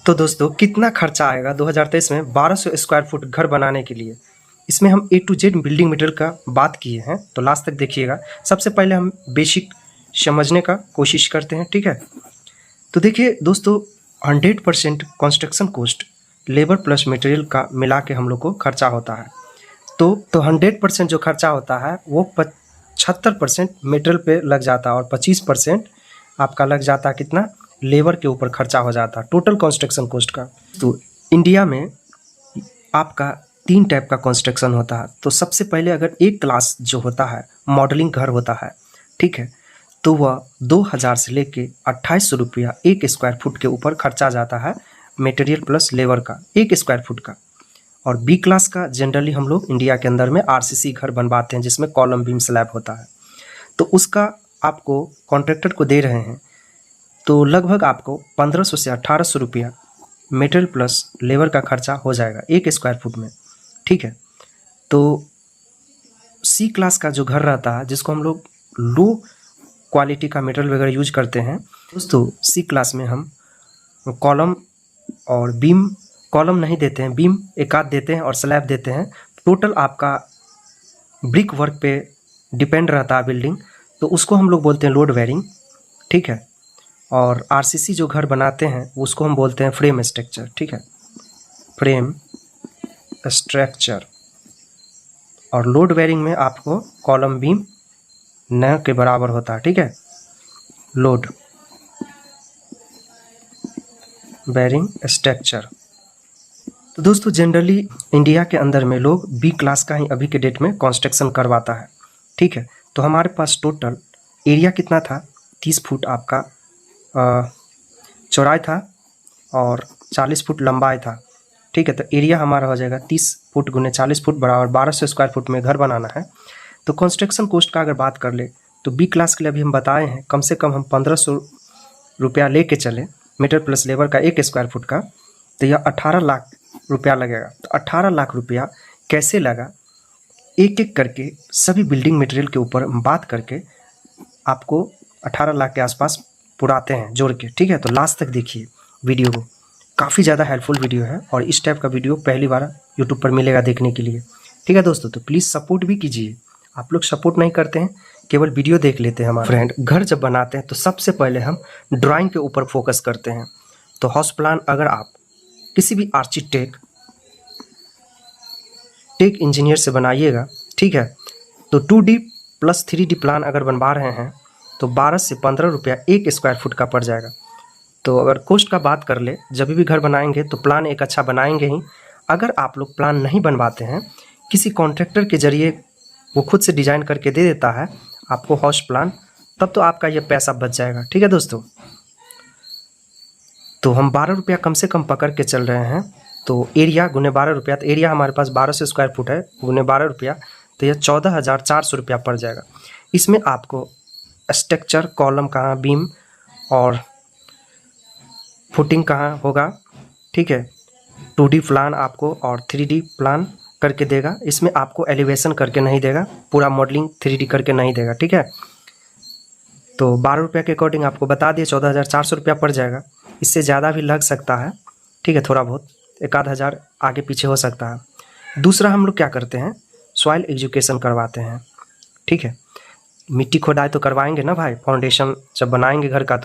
तो दोस्तों कितना खर्चा आएगा 2023 में 1200 स्क्वायर फुट घर बनाने के लिए। इसमें हम A to Z building material का बात किए हैं, तो लास्ट तक देखिएगा। सबसे पहले हम बेसिक समझने का कोशिश करते हैं, ठीक है। तो देखिए दोस्तों 100% construction cost labour plus material का मिला के हम लोग को खर्चा होता है। तो 100% जो खर्चा होता है वो 75% मटेरियल पे लग जाता है और 25% आपका लग जाता है कितना, लेबर के ऊपर खर्चा हो जाता है टोटल कंस्ट्रक्शन कॉस्ट का। तो इंडिया में आपका 3 टाइप का कंस्ट्रक्शन होता है। तो सबसे पहले अगर एक क्लास जो होता है मॉडलिंग घर होता है, ठीक है, तो वह 2000 से लेके 2800 रुपया 1 स्क्वायर फुट के ऊपर खर्चा जाता है मटेरियल प्लस लेबर का 1 स्क्वायर फुट का। और बी क्लास का जनरली हम लोग इंडिया के अंदर में RCC घर बनवाते हैं जिसमें कॉलम बीम स्लैब होता है। तो उसका आपको कॉन्ट्रैक्टर को दे रहे हैं तो लगभग आपको 1500 से 1800 रुपया मटेरियल प्लस लेबर का खर्चा हो जाएगा 1 स्क्वायर फुट में, ठीक है। तो सी क्लास का जो घर रहता है जिसको हम लोग लो क्वालिटी का मटेरियल वगैरह यूज करते हैं दोस्तों, सी क्लास में हम कॉलम और बीम, कॉलम नहीं देते हैं, बीम एक आध देते हैं और स्लैब देते हैं। टोटल आपका ब्रिक वर्क पे डिपेंड रहता है बिल्डिंग, तो उसको हम लोग बोलते हैं लोड वेयरिंग, ठीक है। और RCC जो घर बनाते हैं उसको हम बोलते हैं फ्रेम स्ट्रक्चर, ठीक है, फ्रेम स्ट्रक्चर। और लोड वेयरिंग में आपको कॉलम बीम न के बराबर होता है, ठीक है, लोड बेयरिंग स्ट्रक्चर। तो दोस्तों जनरली इंडिया के अंदर में लोग बी क्लास का ही अभी के डेट में कंस्ट्रक्शन करवाता है, ठीक है। तो हमारे पास टोटल एरिया कितना था, 30 फुट आपका चौड़ाई था और 40 फुट लंबाई था, ठीक है। तो एरिया हमारा हो जाएगा 30 फुट गुने 40 फुट बराबर 1200 स्क्वायर फुट में घर बनाना है। तो कंस्ट्रक्शन कॉस्ट का अगर बात कर ले तो बी क्लास के लिए अभी हम बताए हैं कम से कम हम 1500 रुपया ले चले मीटर प्लस लेबर का 1 स्क्वायर फुट का, तो यह 18 लाख रुपया लगेगा। तो 18 लाख रुपया कैसे लगा, एक एक करके सभी बिल्डिंग मटेरियल के ऊपर बात करके आपको 18 लाख के आसपास पुराते हैं जोड़ के, ठीक है। तो लास्ट तक देखिए वीडियो को, काफ़ी ज़्यादा हेल्पफुल वीडियो है और इस टाइप का वीडियो पहली बार यूट्यूब पर मिलेगा देखने के लिए, ठीक है दोस्तों। तो प्लीज़ सपोर्ट भी कीजिए, आप लोग सपोर्ट नहीं करते हैं, केवल वीडियो देख लेते हैं। हमारे फ्रेंड घर जब बनाते हैं तो सबसे पहले हम ड्राइंग के ऊपर फोकस करते हैं। तो हाउस प्लान अगर आप किसी भी आर्किटेक्ट इंजीनियर से बनाइएगा, ठीक है, तो 2D प्लस 3D प्लान अगर बनवा रहे हैं तो 12 से 15 रुपया 1 स्क्वायर फुट का पड़ जाएगा। तो अगर कॉस्ट का बात कर ले, जब भी घर बनाएंगे तो प्लान एक अच्छा बनाएंगे ही। अगर आप लोग प्लान नहीं बनवाते हैं, किसी कॉन्ट्रैक्टर के जरिए वो खुद से डिज़ाइन करके दे देता है आपको हाउस प्लान, तब तो आपका ये पैसा बच जाएगा, ठीक है दोस्तों। तो हम 12 रुपया कम से कम पकड़ के चल रहे हैं। तो एरिया गुने 12 रुपया, तो एरिया हमारे पास 1200 स्क्वायर फुट है गुने 12 रुपया, तो यह 14,400 रुपया पड़ जाएगा। इसमें आपको स्ट्रक्चर, कॉलम कहाँ, बीम और फुटिंग कहाँ होगा, ठीक है, 2D प्लान आपको और 3D प्लान करके देगा। इसमें आपको एलिवेशन करके नहीं देगा, पूरा मॉडलिंग 3D करके नहीं देगा, ठीक है। तो 12 रुपये के अकॉर्डिंग आपको बता दिए 14,400 रुपया पड़ जाएगा। इससे ज़्यादा भी लग सकता है, ठीक है, थोड़ा बहुत 1-आध हज़ार आगे पीछे हो सकता है। दूसरा हम लोग क्या करते हैं, सॉइल एजुकेशन करवाते हैं, ठीक है। मिट्टी खोदाई तो करवाएंगे ना भाई, फाउंडेशन जब बनाएंगे घर का।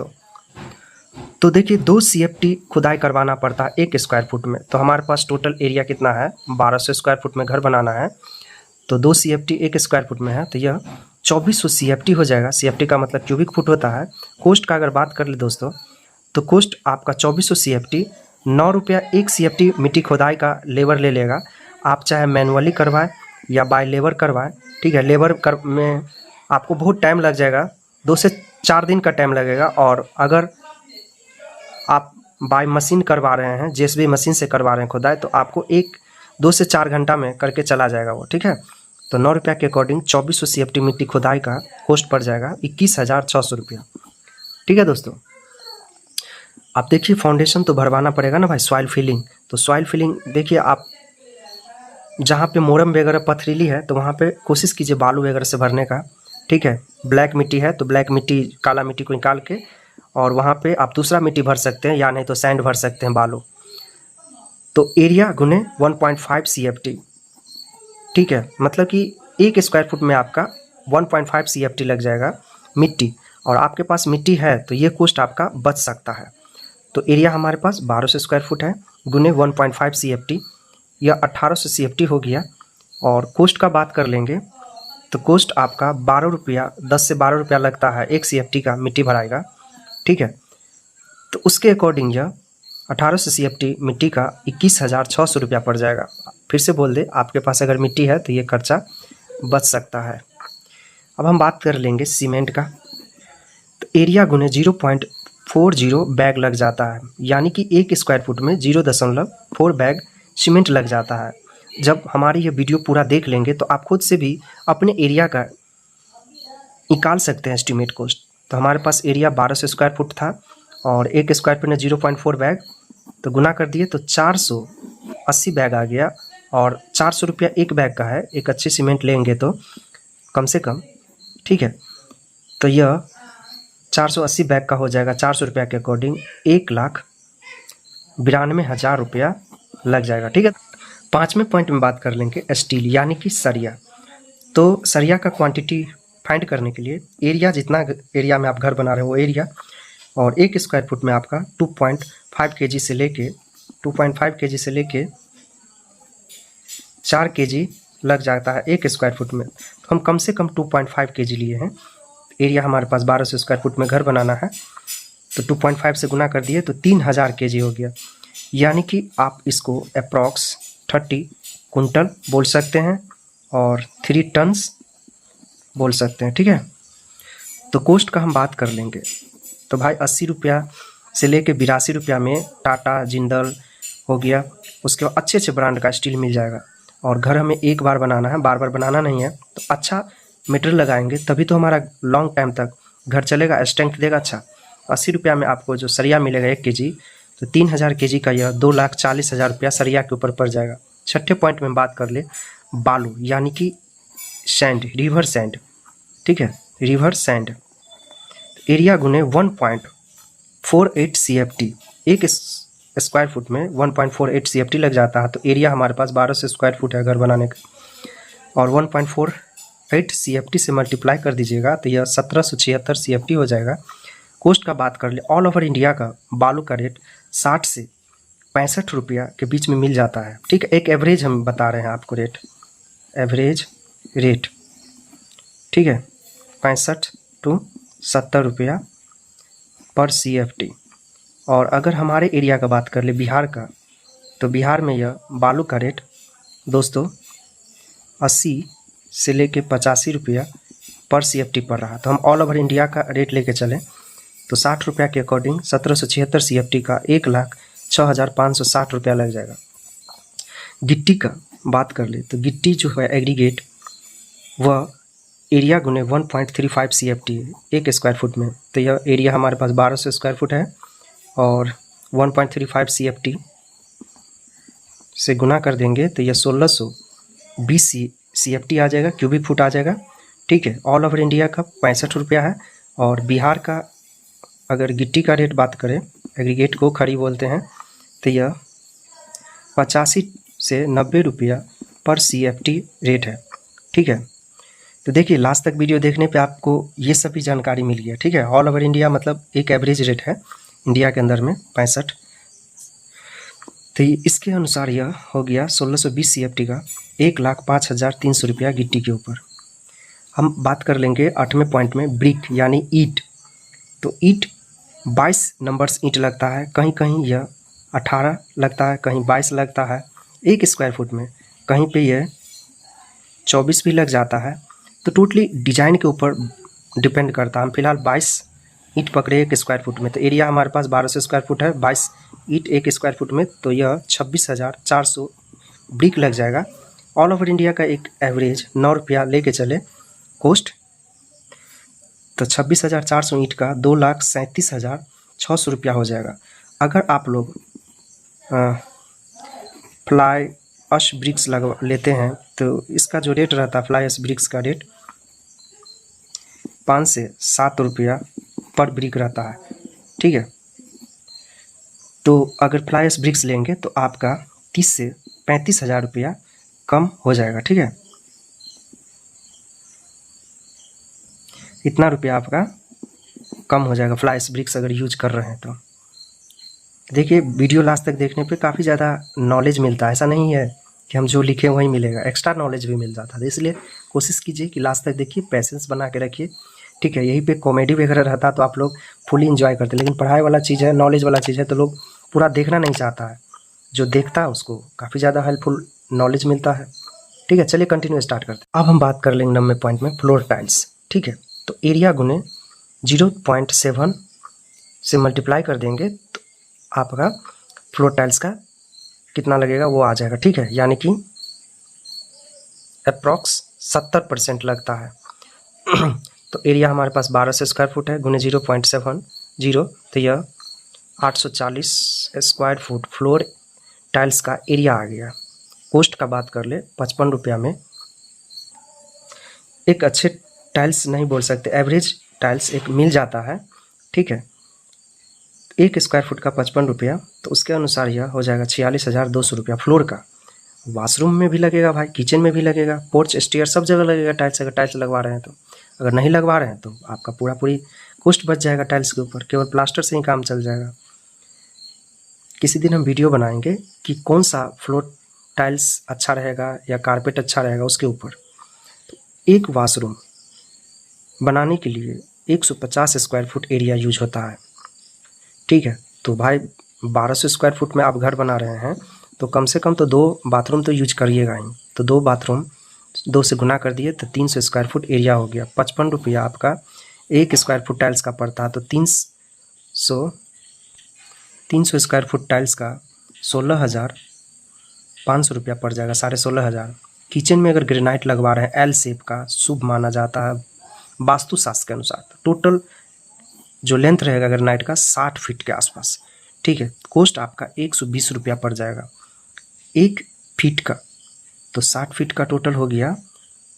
तो देखिए 2 CFT खुदाई करवाना पड़ता है 1 स्क्वायर फुट में। तो हमारे पास टोटल एरिया कितना है, 1200 स्क्वायर फुट में घर बनाना है, तो 2 CFT 1 स्क्वायर फुट में है, तो यह 2400 CFT हो जाएगा। CFT का मतलब क्यूबिक फुट होता है। कोस्ट का अगर बात कर ले दोस्तों, तो कोस्ट आपका 2400 CFT, 9 रुपया 1 CFT मिट्टी खोदाई का लेबर ले लेगा। आप चाहे मैनुअली करवाएं या बाय लेबर करवाएं, ठीक है। लेबर में आपको बहुत टाइम लग जाएगा, 2 से 4 दिन का टाइम लगेगा। और अगर आप बाय मशीन करवा रहे हैं, JCB मशीन से करवा रहे हैं खुदाई, तो आपको 1-2 से 4 घंटा में करके चला जाएगा वो, ठीक है। तो 9 रुपया के अकॉर्डिंग 2400 CFT मिट्टी खुदाई का कॉस्ट पड़ जाएगा 21,600 रुपया, ठीक है दोस्तों। आप देखिए फाउंडेशन तो भरवाना पड़ेगा ना भाई, सॉइल फिलिंग। तो सॉइल फिलिंग देखिए, आप जहाँ पे मोरम वगैरह पथरीली है तो वहाँ पे कोशिश कीजिए बालू वगैरह से भरने का, ठीक है। ब्लैक मिट्टी है तो ब्लैक मिट्टी, काला मिट्टी को निकाल के और वहाँ पे आप दूसरा मिट्टी भर सकते हैं या नहीं तो सैंड भर सकते हैं, बालू। तो एरिया गुने 1.5 CFT, ठीक है। मतलब कि 1 स्क्वायर फुट में आपका 1.5 CFT लग जाएगा मिट्टी, और आपके पास मिट्टी है तो ये कॉस्ट आपका बच सकता है। तो एरिया हमारे पास 1200 स्क्वायर फुट है, गुने 1.5 CFT, यह 1800 CFT हो गया। और कॉस्ट का बात कर लेंगे तो कॉस्ट आपका 12 रुपया, 10 से 12 रुपया लगता है 1 CFT का मिट्टी भराएगा, ठीक है। तो उसके अकॉर्डिंग यह 1800 CFT मिट्टी का 21,600 रुपया पड़ जाएगा। फिर से बोल दे, आपके पास अगर मिट्टी है तो ये खर्चा बच सकता है। अब हम बात कर लेंगे सीमेंट का। तो एरिया गुने 0.40 बैग लग जाता है, यानी कि 1 स्क्वायर फुट में 0.4 बैग सीमेंट लग जाता है। जब हमारी ये वीडियो पूरा देख लेंगे तो आप खुद से भी अपने एरिया का निकाल सकते हैं एस्टिमेट कॉस्ट। तो हमारे पास एरिया 1200 स्क्वायर फुट था और 1 स्क्वायर फुट में 0.4 बैग, तो गुना कर दिए तो 480 बैग आ गया। और 400 रुपया एक बैग का है, एक अच्छी सीमेंट लेंगे तो कम से कम, ठीक है। तो यह 480 बैग का हो जाएगा 400 रुपया के अकॉर्डिंग 1,92,000 रुपया लग जाएगा, ठीक है। 5वें पॉइंट में बात कर लेंगे स्टील यानी कि सरिया। तो सरिया का क्वांटिटी फाइंड करने के लिए एरिया, जितना एरिया में आप घर बना रहे हो वो एरिया, और 1 स्क्वायर फुट में आपका 2.5 kg से लेके 4 kg लग जाता है 1 स्क्वायर फुट में। तो हम कम से कम 2.5 kg लिए हैं। एरिया हमारे पास 1200 स्क्वायर फुट में घर बनाना है, तो 2.5 से गुना कर दिए तो 3000 kg हो गया। यानी कि आप इसको अप्रॉक्स 30 कुंटल बोल सकते हैं और 3 टन्स बोल सकते हैं, ठीक है। तो कॉस्ट का हम बात कर लेंगे तो भाई 80 रुपया से लेके 82 रुपया में टाटा, जिंदल हो गया। उसके बाद अच्छे अच्छे ब्रांड का स्टील मिल जाएगा। और घर हमें एक बार बनाना है, बार बार बनाना नहीं है, तो अच्छा मटेरियल लगाएंगे तभी तो हमारा लॉन्ग टाइम तक घर चलेगा, स्ट्रेंथ देगा अच्छा। 80 रुपया में आपको जो सरिया मिलेगा 1 kg, तो 3000 kg का यह 2,40,000 रुपया सरिया के ऊपर पड़ जाएगा। 6ठे पॉइंट में बात कर ले बालू यानी कि सैंड, रिवर सैंड, ठीक है, रिवर सैंड। एरिया गुने 1.48 CFT, 1 स्क्वायर फुट में 1.48 CFT लग जाता है। तो एरिया हमारे पास 1200 स्क्वायर फुट है घर बनाने का, और 1.48 CFT से मल्टीप्लाई कर दीजिएगा तो यह 1776 CFT हो जाएगा। कॉस्ट का बात कर ले ऑल ओवर इंडिया का बालू का रेट 60 से 65 रुपया के बीच में मिल जाता है, ठीक है। एक एवरेज हम बता रहे हैं आपको रेट, एवरेज रेट, ठीक है, 65 to 70 रुपया पर CFT। और अगर हमारे एरिया का बात कर ले बिहार का, तो बिहार में यह बालू का रेट दोस्तों 80 से लेके 85 रुपया पर CFT पड़ रहा। तो हम ऑल ओवर इंडिया का रेट लेके चलें तो 60 रुपया के अकॉर्डिंग 1776 CFT का 1,06,560 रुपया लग जाएगा। गिट्टी का बात कर ले तो गिट्टी जो है एग्रीगेट, वह एरिया गुने 1.35 CFT है 1 स्क्वायर फुट में। तो यह एरिया हमारे पास 1200 स्क्वायर फुट है और 1.35 CFT से गुना कर देंगे तो यह 1620 CFT आ जाएगा, क्यूबिक फुट आ जाएगा, ठीक है। ऑल ओवर इंडिया का 65 रुपया है। और बिहार का अगर गिट्टी का रेट बात करें, एग्रीगेट को खड़ी बोलते हैं, तो यह 85 से 90 रुपया पर CFT रेट है, ठीक है। तो देखिए लास्ट तक वीडियो देखने पे आपको ये सभी जानकारी मिल गया, ठीक है। ऑल ओवर इंडिया मतलब एक एवरेज रेट है इंडिया के अंदर में 65। तो इसके अनुसार यह हो गया 1620 CFT का 1,05,300 रुपया गिट्टी के ऊपर। हम बात कर लेंगे 8वें पॉइंट में ब्रिक यानी ईंट। तो ईंट 22 नंबर्स ईंट लगता है, कहीं कहीं यह 18 लगता है, कहीं 22 लगता है 1 स्क्वायर फुट में, कहीं पे यह 24 भी लग जाता है। तो टोटली डिजाइन के ऊपर डिपेंड करता है। हम फिलहाल 22 ईंट पकड़े 1 स्क्वायर फुट में। तो एरिया हमारे पास 1200 स्क्वायर फुट है, 22 ईंट 1 स्क्वायर फुट में, तो यह 26,400 ब्रिक लग जाएगा। ऑल ओवर इंडिया का एक एवरेज 9 रुपया लेके चले कॉस्ट, तो 26,400 ईंट का 2,37,600 रुपया हो जाएगा। अगर आप लोग फ्लाई एश ब्रिक्स लगा लेते हैं तो इसका जो रेट रहता है फ्लाई एश ब्रिक्स का रेट 5 से 7 रुपया पर ब्रिक रहता है। ठीक है। तो अगर फ्लाई एश ब्रिक्स लेंगे तो आपका 30 से 35,000 रुपया कम हो जाएगा, ठीक है। इतना रुपया आपका कम हो जाएगा फ्लाई एश ब्रिक्स अगर यूज कर रहे हैं तो। देखिए वीडियो लास्ट तक देखने पे काफ़ी ज़्यादा नॉलेज मिलता है, ऐसा नहीं है कि हम जो लिखे वही मिलेगा, एक्स्ट्रा नॉलेज भी मिल जाता है। इसलिए कोशिश कीजिए कि लास्ट तक देखिए, पैसेंस बना के रखिए, ठीक है। यहीं पे कॉमेडी वगैरह रहता तो आप लोग फुली इंजॉय करते, लेकिन पढ़ाई वाला चीज़ है, नॉलेज वाला चीज़ है, तो लोग पूरा देखना नहीं चाहता है। जो देखता है उसको काफ़ी ज़्यादा हेल्पफुल नॉलेज मिलता है, ठीक है। चलिए कंटिन्यू स्टार्ट करते हैं। अब हम बात कर लेंगे 90 पॉइंट में फ्लोर टाइल्स, ठीक है। तो एरिया गुने 0.7 से मल्टीप्लाई कर देंगे तो आपका फ्लोर टाइल्स का कितना लगेगा वो आ जाएगा, ठीक है। यानी कि अप्रॉक्स 70% लगता है। तो एरिया हमारे पास 1200 स्क्वायर फुट है, गुने 0.70, तो यह 840 स्क्वायर फुट फ्लोर टाइल्स का एरिया आ गया। कॉस्ट का बात कर ले 55 रुपया में एक अच्छे टाइल्स नहीं बोल सकते, एवरेज टाइल्स एक मिल जाता है, ठीक है। 1 स्क्वायर फुट का 55 रुपया, तो उसके अनुसार यह हो जाएगा 46,200 रुपया फ्लोर का। वाशरूम में भी लगेगा भाई, किचन में भी लगेगा, पोर्च स्टेयर सब जगह लगेगा टाइल्स, अगर टाइल्स लगवा रहे हैं तो। अगर नहीं लगवा रहे हैं तो आपका पूरी कॉस्ट बच जाएगा टाइल्स के ऊपर, केवल प्लास्टर से ही काम चल जाएगा। किसी दिन हम वीडियो बनाएंगे कि कौन सा फ्लोर टाइल्स अच्छा रहेगा या कारपेट अच्छा रहेगा उसके ऊपर। तो एक वाशरूम बनाने के लिए 150 स्क्वायर फुट एरिया यूज होता है, ठीक है। तो भाई 1200 स्क्वायर फुट में आप घर बना रहे हैं तो कम से कम तो 2 बाथरूम तो यूज करिएगा ही। तो 2 बाथरूम 2 से गुना कर दिए तो 300 स्क्वायर फुट एरिया हो गया। 55 रुपया आपका 1 स्क्वायर फुट टाइल्स का पड़ता है, तो 300 स्क्वायर फुट टाइल्स का 16,500 रुपया पड़ जाएगा, 16,500। किचन में अगर ग्रेनाइट लगवा रहे हैं एल शेप का, शुभ माना जाता है वास्तुशास्त्र के अनुसार। टोटल जो लेंथ रहेगा ग्रेनाइट का 60 फीट के आसपास, ठीक है। कॉस्ट आपका 120 रुपया पड़ जाएगा 1 फीट का, तो 60 फीट का टोटल हो गया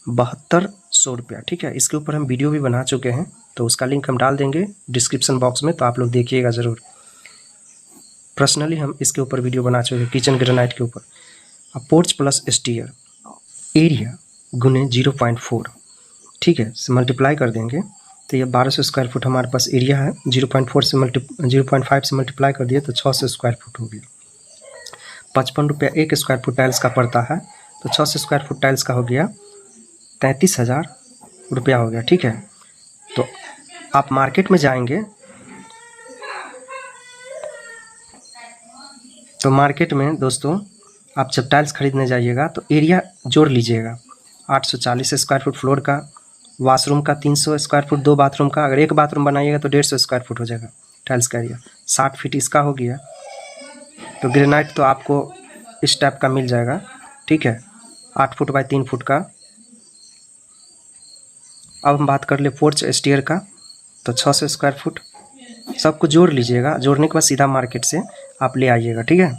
7200 रुपया, ठीक है। इसके ऊपर हम वीडियो भी बना चुके हैं, तो उसका लिंक हम डाल देंगे डिस्क्रिप्शन बॉक्स में, तो आप लोग देखिएगा ज़रूर। पर्सनली हम इसके ऊपर वीडियो बना चुके हैं किचन ग्रेनाइट के ऊपर। अब पोर्च प्लस स्टीयर एरिया गुने 0.4, ठीक है, से मल्टीप्लाई कर देंगे तो ये 1200 स्क्वायर फुट हमारे पास एरिया है। 0.5 से मल्टीप्लाई कर दिए तो 600 स्क्वायर फुट हो गया। 55 रुपया 1 स्क्वायर फुट टाइल्स का पड़ता है, तो 600 स्क्वायर फुट टाइल्स का हो गया 33,000 रुपया हो गया, ठीक है। तो आप मार्केट में जाएंगे तो मार्केट में दोस्तों आप जब टाइल्स खरीदने जाइएगा तो एरिया जोड़ लीजिएगा। 840 स्क्वायर फुट फ्लोर का, वाशरूम का 300 स्क्वायर फुट, 2 बाथरूम का, अगर 1 बाथरूम बनाइएगा तो 150 स्क्वायर फुट हो जाएगा टाइल्स का एरिया। 60 फीट इसका हो गया। तो ग्रेनाइट तो आपको इस टाइप का मिल जाएगा, ठीक है, 8 फुट बाई 3 फुट का। अब हम बात कर ले पोर्च स्टेयर का, तो 600 स्क्वायर फुट। सबको जोड़ लीजिएगा, जोड़ने के बाद सीधा मार्केट से आप ले आइएगा, ठीक है।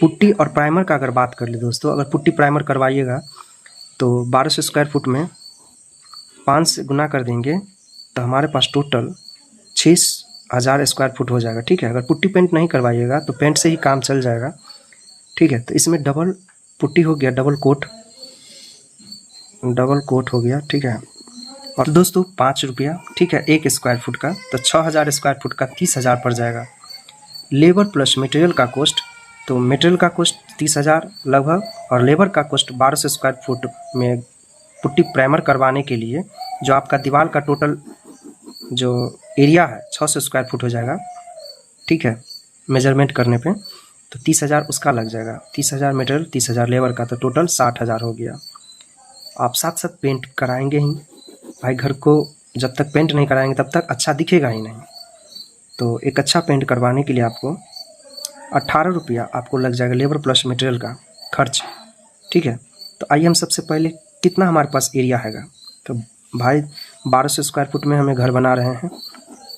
पुट्टी और प्राइमर का अगर बात कर ले दोस्तों, अगर पुट्टी प्राइमर करवाइएगा तो 1200 स्क्वायर फुट में 5 से गुना कर देंगे तो हमारे पास टोटल 6,000 स्क्वायर फुट हो जाएगा, ठीक है। अगर पुट्टी पेंट नहीं करवाइएगा तो पेंट से ही काम चल जाएगा, ठीक है। तो इसमें डबल पुट्टी हो गया, डबल कोट हो गया, ठीक है। और दोस्तों 5 रुपया, ठीक है, 1 स्क्वायर फुट का, तो 6,000 स्क्वायर फुट का 30,000 पड़ जाएगा। लेबर प्लस मटेरियल का कॉस्ट, तो मटेरियल का कॉस्ट 30,000 लगभग, और लेबर का कॉस्ट 1200 स्क्वायर फुट में पुट्टी प्राइमर करवाने के लिए जो आपका दीवार का टोटल जो एरिया है 600 स्क्वायर फुट हो जाएगा, ठीक है, मेजरमेंट करने पे। तो 30,000 उसका लग जाएगा, 30,000 मटेरियल, 30,000 लेबर का, तो टोटल 60,000 हो गया। आप साथ साथ पेंट कराएंगे ही भाई, घर को जब तक पेंट नहीं कराएंगे तब तक अच्छा दिखेगा ही नहीं। तो एक अच्छा पेंट करवाने के लिए आपको 18 रुपया आपको लग जाएगा लेबर प्लस मटेरियल का खर्च, ठीक है। तो आइए हम सबसे पहले कितना हमारे पास एरिया हैगा, तो भाई 1200 स्क्वायर फुट में हमें घर बना रहे हैं,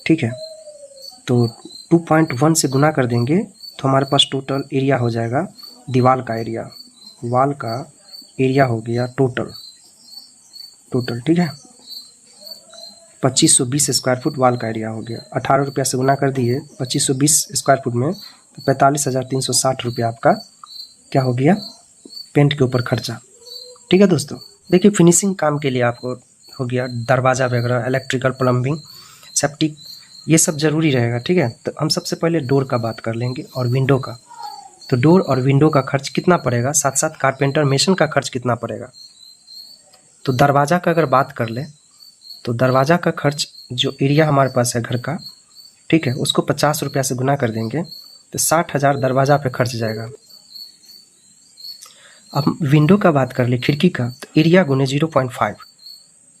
ठीक है। तो 2.1 से गुना कर देंगे तो हमारे पास टोटल एरिया हो जाएगा, दीवार का एरिया, वाल का एरिया हो गया टोटल, ठीक है। 2520 स्क्वायर फुट वाल का एरिया हो गया। 18 रुपया से गुना कर दिए 2520 स्क्वायर फुट में, तो 45,360 रुपया आपका क्या हो गया, पेंट के ऊपर खर्चा। ठीक है दोस्तों, देखिए फिनिशिंग काम के लिए आपको हो गया दरवाज़ा वगैरह, इलेक्ट्रिकल, प्लम्बिंग, सेप्टिक, ये सब ज़रूरी रहेगा। ठीक है, तो हम सबसे पहले डोर का बात कर लेंगे और विंडो का। तो डोर और विंडो का खर्च कितना पड़ेगा, साथ साथ कारपेंटर मेसन का खर्च कितना पड़ेगा। तो दरवाज़ा का अगर बात कर ले तो दरवाज़ा का खर्च जो एरिया हमारे पास है घर का, ठीक है, उसको 50 रुपया से गुना कर देंगे तो 60,000 दरवाज़ा पे खर्च जाएगा। अब विंडो का बात कर ले, खिड़की का, तो एरिया गुने 0.5,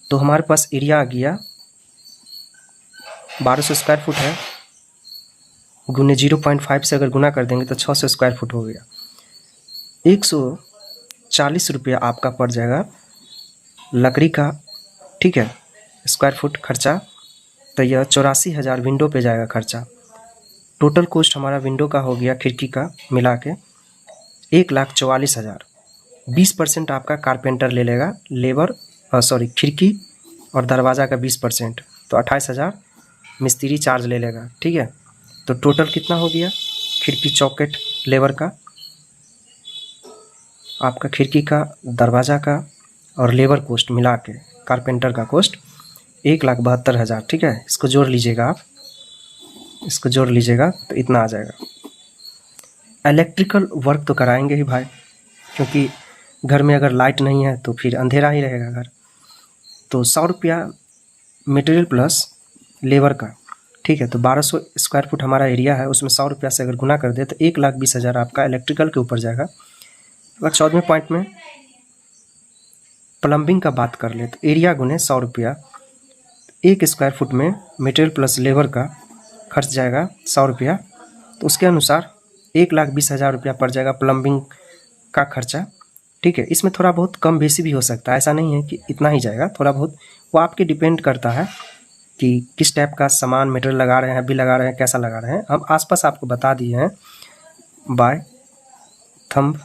तो हमारे पास एरिया आ गया 1200 स्क्वायर फुट है, गुने 0.5 से अगर गुना कर देंगे तो 600 स्क्वायर फुट हो गया। 140 रुपया आपका पड़ जाएगा लकड़ी का, ठीक है, स्क्वायर फुट खर्चा। तो यह 84,000 विंडो पे जाएगा खर्चा। टोटल कॉस्ट हमारा विंडो का हो गया खिड़की का मिला के 1,44,000। 20% आपका कारपेंटर ले लेगा, लेबर खिड़की और दरवाज़ा का 20%, तो 28,000 मिस्त्री चार्ज ले लेगा। ठीक है, तो टोटल कितना हो गया खिड़की चौकेट लेबर का, आपका खिड़की का, दरवाज़ा का और लेबर कॉस्ट मिला के कारपेंटर का कॉस्ट 1,72,000। ठीक है, इसको जोड़ लीजिएगा आप, इसको जोड़ लीजिएगा तो इतना आ जाएगा। इलेक्ट्रिकल वर्क तो कराएंगे ही भाई, क्योंकि घर में अगर लाइट नहीं है तो फिर अंधेरा ही रहेगा घर। तो 100 रुपया मटेरियल प्लस लेबर का, ठीक है, तो 1200 स्क्वायर फुट हमारा एरिया है, उसमें 100 रुपया से अगर गुना कर दे तो 1,20,000 आपका इलेक्ट्रिकल के ऊपर जाएगा। अगर 14वें पॉइंट में प्लम्बिंग का बात कर ले तो एरिया गुने 100 रुपया, 1 स्क्वायर फुट में मटेरियल प्लस लेबर का खर्च जाएगा 100 रुपया, तो उसके अनुसार 1,20,000 रुपया पड़ जाएगा प्लम्बिंग का खर्चा। ठीक है, इसमें थोड़ा बहुत कम बेसी भी हो सकता है, ऐसा नहीं है कि इतना ही जाएगा, थोड़ा बहुत वो आपके डिपेंड करता है कि किस टाइप का सामान मटेरियल लगा रहे हैं, अभी लगा रहे हैं, कैसा लगा रहे हैं। हम आसपास आपको बता दिए हैं, बाय थंब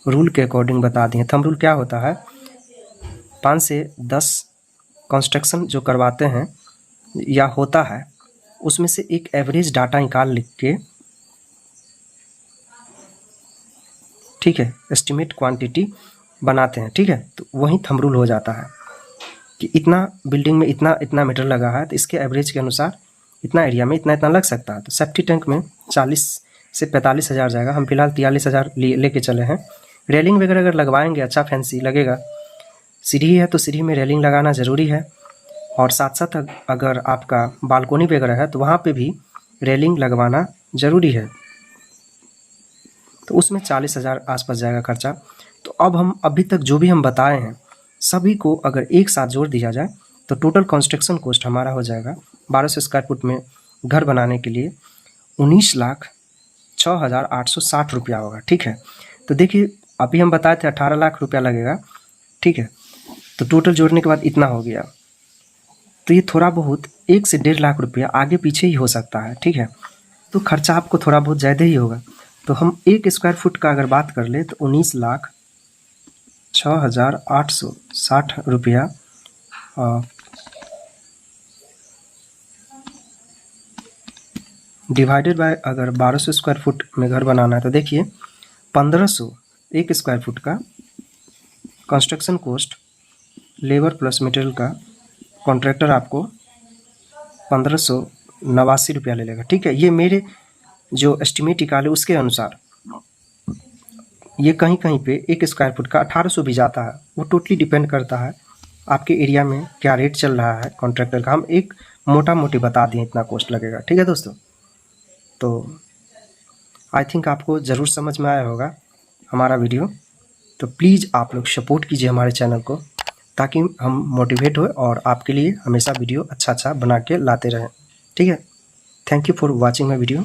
रूल के अकॉर्डिंग बता दिए। थंब रूल क्या होता है, 5 से 10 कंस्ट्रक्शन जो करवाते हैं या होता है, उसमें से एक एवरेज डाटा निकाल लिख के, ठीक है, एस्टिमेट क्वांटिटी बनाते हैं। ठीक है, तो वही थंब रूल हो जाता है कि इतना बिल्डिंग में इतना इतना मीटर लगा है, तो इसके एवरेज के अनुसार इतना एरिया में इतना इतना लग सकता है। तो सेफ्टी टैंक में 40 से 45,000 जाएगा, हम फिलहाल 43,000 लेके चले हैं। रेलिंग वगैरह अगर लगवाएंगे अच्छा फैंसी लगेगा। सीढ़ी है तो सीढ़ी में रेलिंग लगाना ज़रूरी है, और साथ साथ अगर आपका बालकोनी वगैरह है तो वहाँ पे भी रेलिंग लगवाना ज़रूरी है, तो उसमें 40,000 आसपास जाएगा खर्चा। तो अब हम अभी तक जो भी हम बताए हैं सभी को अगर एक साथ जोड़ दिया जाए तो टोटल कंस्ट्रक्शन कॉस्ट हमारा हो जाएगा 1200 स्क्वायर फुट में घर बनाने के लिए 19,06,860 रुपया होगा। ठीक है, तो देखिए अभी हम बताए थे 18 लाख रुपया लगेगा। ठीक है, तो टोटल जोड़ने के बाद इतना हो गया, तो ये थोड़ा बहुत 1 से 1.5 लाख रुपया आगे पीछे ही हो सकता है। ठीक है, तो खर्चा आपको थोड़ा बहुत ज़्यादा ही होगा। तो हम 1 स्क्वायर फुट का अगर बात कर ले तो 19,06,860 रुपया डिवाइडेड बाय अगर 1200 स्क्वायर फुट में घर बनाना है तो देखिए 1500 1 स्क्वायर फुट का construction cost labour plus material का कॉन्ट्रैक्टर आपको 1589 रुपया ले लेगा। ठीक है, ये मेरे जो एस्टिमेट निकाले उसके अनुसार, ये कहीं कहीं पे 1 स्क्वायर फुट का 1800 भी जाता है, वो टोटली डिपेंड करता है आपके एरिया में क्या रेट चल रहा है कॉन्ट्रैक्टर का। हम एक मोटा मोटी बता दिए इतना कॉस्ट लगेगा। ठीक है दोस्तों, तो आई थिंक आपको ज़रूर समझ में आया होगा हमारा वीडियो। तो प्लीज़ आप लोग सपोर्ट कीजिए हमारे चैनल को, ताकि हम मोटिवेट हो और आपके लिए हमेशा वीडियो अच्छा अच्छा बना के लाते रहें। ठीक है, thank you for watching my video.